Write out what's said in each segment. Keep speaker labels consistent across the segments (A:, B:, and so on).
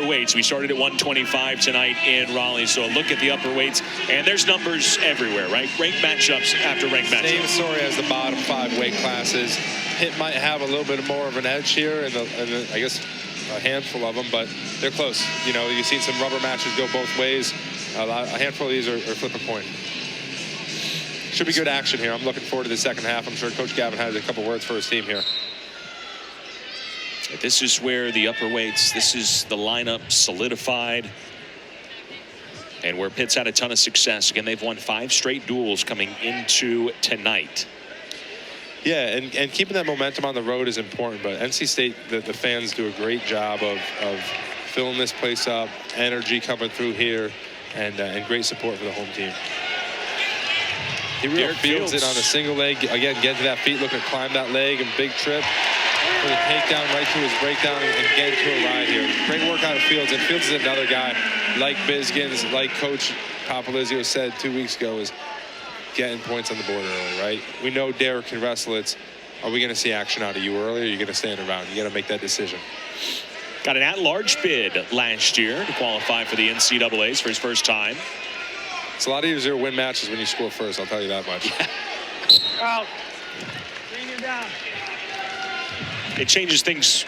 A: upper weights. We started at 125 tonight in Raleigh, so a look at the upper weights. And there's numbers everywhere, right? Ranked matchups after ranked matchups.
B: Same story as the bottom 5 weight classes. Pitt might have a little bit more of an edge here, and I guess a handful of them, but they're close. You know, you've seen some rubber matches go both ways. A handful of these are flip a coin. Should be good action here. I'm looking forward to the second half. I'm sure Coach Gavin has a couple words for his team here.
A: This is where the upper weights, this is the lineup solidified. And where Pitt's had a ton of success. Again, they've won 5 straight duels coming into tonight.
B: Yeah, and keeping that momentum on the road is important, but NC State, the fans do a great job of filling this place up, energy coming through here, and great support for the home team. He really fields it on a single leg. Again, get to that feet, looking to climb that leg, and big trip for the takedown right to his breakdown and get into a ride here. Great work out of Fields, and Fields is another guy, like Bisgins, like Coach Papalizio said 2 weeks ago, is getting points on the board early, right? We know Derek can wrestle. Are we going to see action out of you early, or are you going to stand around? You got to make that decision.
A: Got an at-large bid last year to qualify for the NCAAs for his first time.
B: It's a lot easier to win matches when you score first, I'll tell you that much.
A: Yeah.
C: Out. Bring it down.
A: It changes things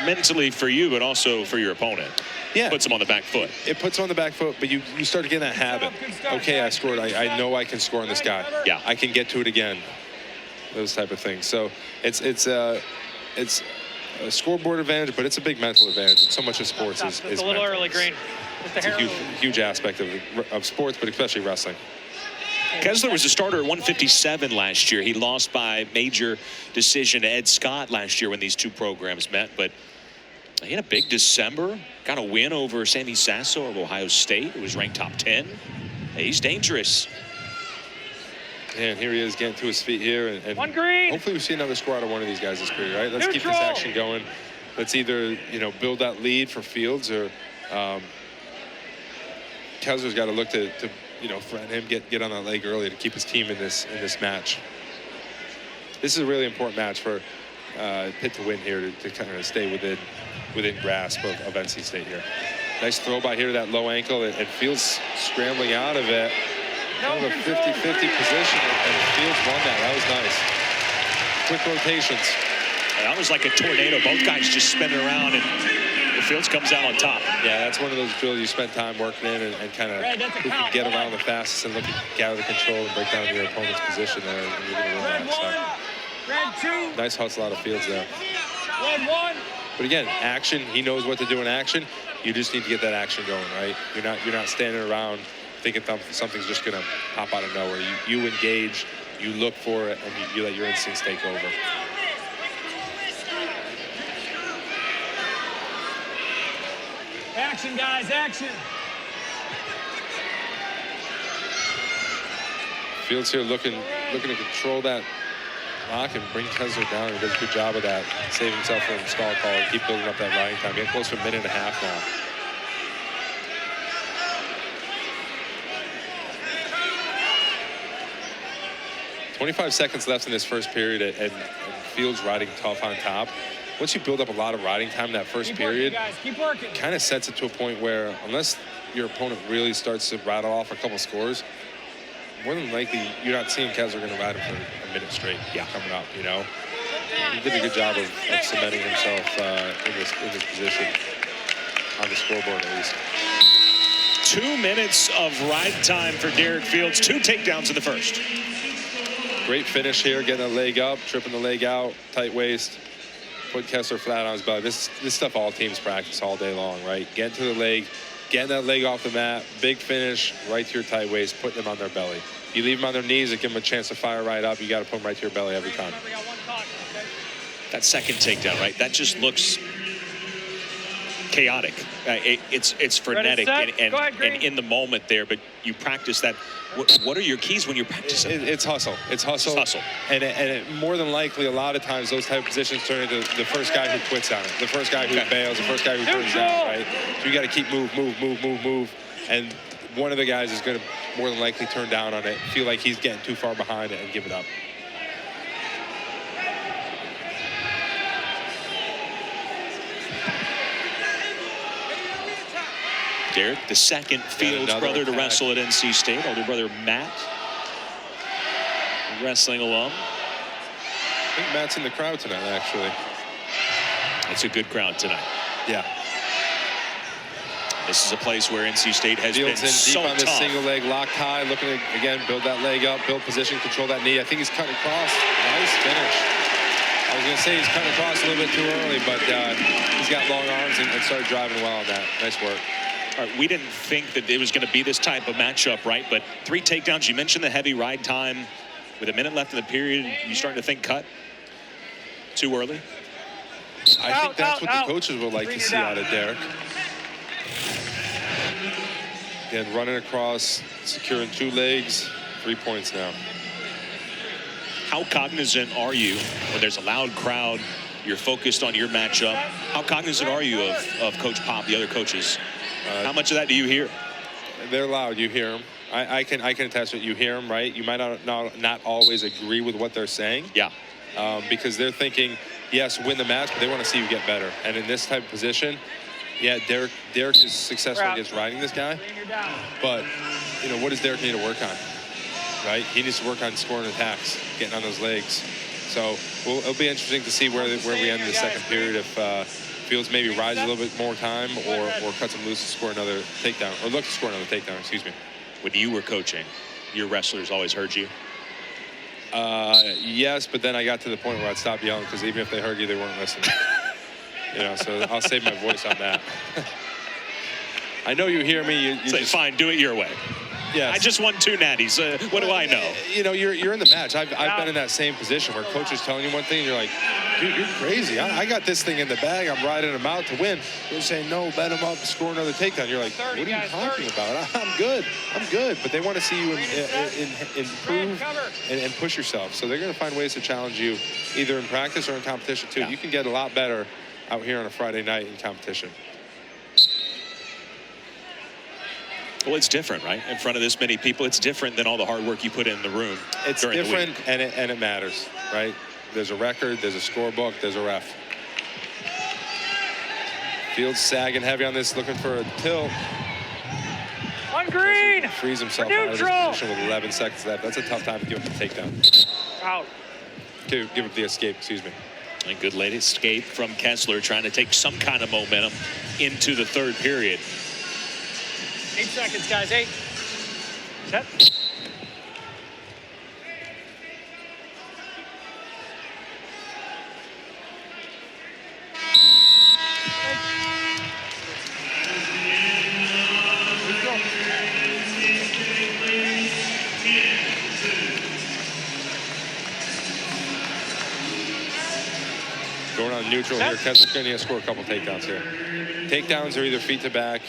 A: mentally for you, but also for your opponent.
B: Yeah.
A: Puts him on the back foot.
B: It puts him on the back foot, but you start to get in that habit. Okay, I scored. I know I can score on this guy.
A: Yeah.
B: I can get to it again. Those type of things. So it's a scoreboard advantage, but it's a big mental advantage. So much of sports is
C: a little early, Green.
B: It's a huge aspect of sports, but especially wrestling.
A: Keslar was a starter at 157 last year. He lost by major decision to Ed Scott last year when these two programs met, but he had a big December. Got a win over Sammy Sasso of Ohio State, who was ranked top 10. He's dangerous.
B: And here he is getting to his feet here. And
C: one green.
B: Hopefully we see another score out of one of these guys this period, right? Let's keep this action going. Let's either, build that lead for Fields, or Keslar's got to look to threaten him, get on that leg early to keep his team in this match. This is a really important match for Pitt to win here to kind of stay within grasp of NC State here. Nice throw by here to that low ankle, and Fields scrambling out of it. Kind of a 50-50 position, and Fields won that. That was nice. Quick rotations.
A: That was like a tornado. Both guys just spinning around, and Fields comes out on top.
B: Yeah, that's one of those drills you spend time working in and kind of who can get around the fastest and look at gather control and break down your opponent's position there, and you're going to win that. So, nice hustle out of Fields there. But again, action. He knows what to do in action. You just need to get that action going, right? You're not standing around thinking something's just going to pop out of nowhere. You engage, you look for it, and you let your instincts take over.
C: Action, guys, action.
B: Fields here looking to control that lock and bring Keslar down. He does a good job of that. Save himself from a stall call and keep building up that riding time. Getting close to a minute and a half now. .25 seconds left in this first period, and Fields riding tough on top. Once you build up a lot of riding time in that first period, it kind of sets it to a point where, unless your opponent really starts to rattle off a couple scores, more than likely you're not seeing Keslar going to ride him for a minute straight. Coming up, He did a good job of cementing himself in this position on the scoreboard at least.
A: 2 minutes of ride time for Derek Fields. 2 takedowns in the first.
B: Great finish here, getting a leg up, tripping the leg out, tight waist. Put Keslar flat on his belly. This stuff all teams practice all day long, right? Getting to the leg, getting that leg off the mat, big finish, right to your tight waist, putting them on their belly. You leave them on their knees and give them a chance to fire right up. You got to put them right to your belly every time.
A: That second takedown, right? That just looks chaotic. It's frenetic and in the moment there, but you practice that. What are your keys when you're practicing?
B: It's hustle. It's hustle.
A: It's hustle.
B: And it, more than likely, a lot of times, those type of positions turn into the first guy who quits on it, the first guy who bails, the first guy who turns down, right? So you got to keep move. And one of the guys is going to more than likely turn down on it, feel like he's getting too far behind it, and give it up.
A: Derek, the second Fields brother to wrestle at NC State. Older brother Matt, wrestling alum.
B: I think Matt's in the crowd tonight, actually.
A: It's a good crowd tonight.
B: Yeah.
A: This is a place where NC State has
B: Fields
A: been
B: in
A: so
B: deep on this
A: tough.
B: single leg, locked high, looking to, again, build that leg up, build position, control that knee. I think he's cutting across. Nice finish. I was going to say he's cutting across a little bit too early, but he's got long arms and started driving well on that. Nice work.
A: All right, we didn't think that it was going to be this type of matchup, right? But 3 takedowns. You mentioned the heavy ride time. With a minute left in the period, you starting to think cut too early?
B: I think that's what the coaches would like to see out of Derek. Again, running across, securing 2 legs, 3 points now.
A: How cognizant are you when there's a loud crowd, you're focused on your matchup? How cognizant are you of Coach Pop, the other coaches? How much of that do you hear?
B: They're loud. You hear them. I can attest to it. You hear them, right? You might not always agree with what they're saying.
A: Yeah.
B: Because they're thinking, yes, win the match, but they want to see you get better. And in this type of position, yeah, Derek is successful against riding this guy. But, you know, what does Derek need to work on? Right? He needs to work on scoring attacks, getting on those legs. So it'll be interesting to see where we end the second period if Fields maybe rides a little bit more time or cuts him loose to score another takedown, or look to score another takedown, excuse me.
A: When you were coaching, your wrestlers always heard you?
B: Yes, but then I got to the point where I'd stop yelling because even if they heard you, they weren't listening. You know, so I'll save my voice on that. I know you hear me. You
A: say,
B: just,
A: fine, do it your way.
B: Yes.
A: I just won 2 natties. What do I know?
B: You know, you're in the match. I've been in that same position where coach is telling you one thing and you're like, dude, you're crazy. I got this thing in the bag. I'm riding him out to win. They're saying, no, bet him up, score another takedown. You're like, what are you talking about? I'm good. But they want to see you improve and push yourself. So they're going to find ways to challenge you either in practice or in competition too. You can get a lot better out here on a Friday night in competition.
A: Well, it's different, right? In front of this many people, it's different than all the hard work you put in the room.
B: It's different, and it matters, right? There's a record, there's a scorebook, there's a ref. Fields sagging heavy on this, looking for a tilt.
C: On green.
B: Frees himself out of this position with 11 seconds left. That's a tough time to give up the takedown.
C: Out.
B: To give up the escape, excuse me.
A: A good late escape from Keslar, trying to take some kind of momentum into the third period.
C: 8 seconds, guys. 8. Set.
B: Going on neutral here. Keslar's going to score a couple takedowns here. Takedowns are either feet to back,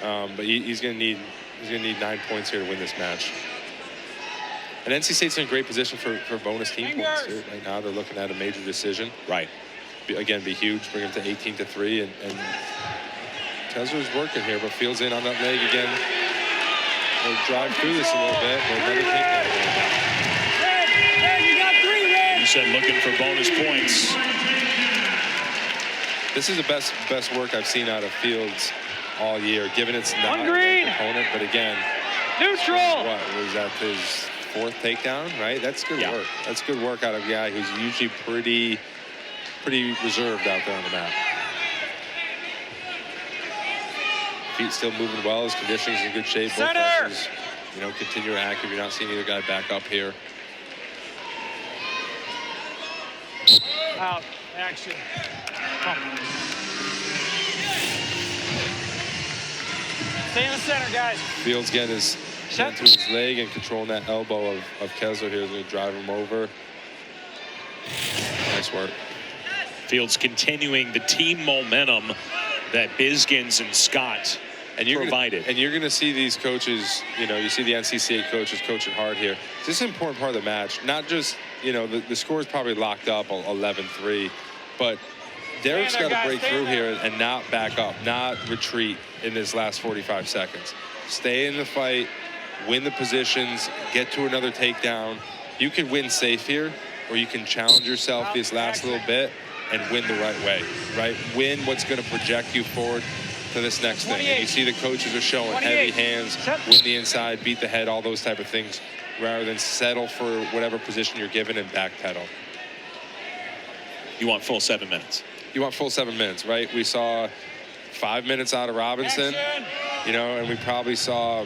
B: but he's going to need 9 points here to win this match. And NC State's in a great position for bonus team points here. Right now they're looking at a major decision.
A: Right.
B: Again, be huge, bring him to 18-3, and Keslar's working here, but Fields in on that leg again. They'll drive through this a little bit. Another takedown.
C: Red, you got 3, Red.
A: You said looking for bonus points.
B: This is the best work I've seen out of Fields all year, given it's not
C: On green.
B: an opponent, but again,
C: Neutral.
B: what was that, his 4th takedown, right? That's good work. That's good work out of a guy who's usually pretty reserved out there on the mat. Feet still moving well. His conditioning's in good shape. Both
C: Center.
B: wrestlers, you know, continue active. You're not seeing either guy back up here.
C: Out. Action. Come. Stay in the center, guys.
B: Fields getting through his leg and controlling that elbow of Keslar here. Is going to drive him over. Nice work.
A: Fields continuing the team momentum that Bizgins and Scott provided.
B: And you're going to see these coaches, you know, you see the NC State coaches coaching hard here. This is an important part of the match. Not just, you know, the score is probably locked up 11-3, but Derek's got to break through here and not back up, not retreat in this last 45 seconds. Stay in the fight, win the positions, get to another takedown. You can win safe here, or you can challenge yourself this last little bit and win the right way, right? Win what's going to project you forward. to this next thing. And you see the coaches are showing heavy hands, win the inside, beat the head, all those type of things, rather than settle for whatever position you're given and backpedal.
A: You want full 7 minutes.
B: You want full 7 minutes, right? We saw 5 minutes out of Robinson, you know, and we probably saw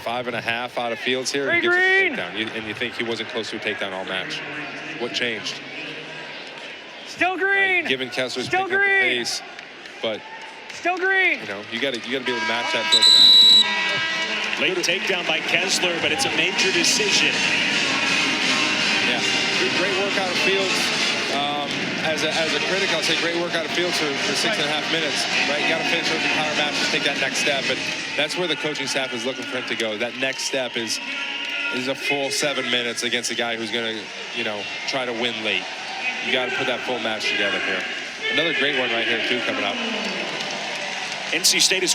B: 5.5 out of Fields here. And he gets a takedown. And you think he wasn't close to a takedown all match. What changed?
C: Still green.
B: Right? Given Keslar's
C: Still
B: picking up the
C: green.
B: pace, but
C: Still green.
B: you know, you got to be able to match that through the match.
A: Late takedown by Keslar, but it's a major decision.
B: Yeah, great work out of Fields. As a critic, I'll say great work out of Fields for 6.5 minutes. Right, you got to finish with the power match, just take that next step. But that's where the coaching staff is looking for him to go. That next step is a full 7 minutes against a guy who's going to, you know, try to win late. You got to put that full match together here. Another great one right here too coming up.
A: NC State is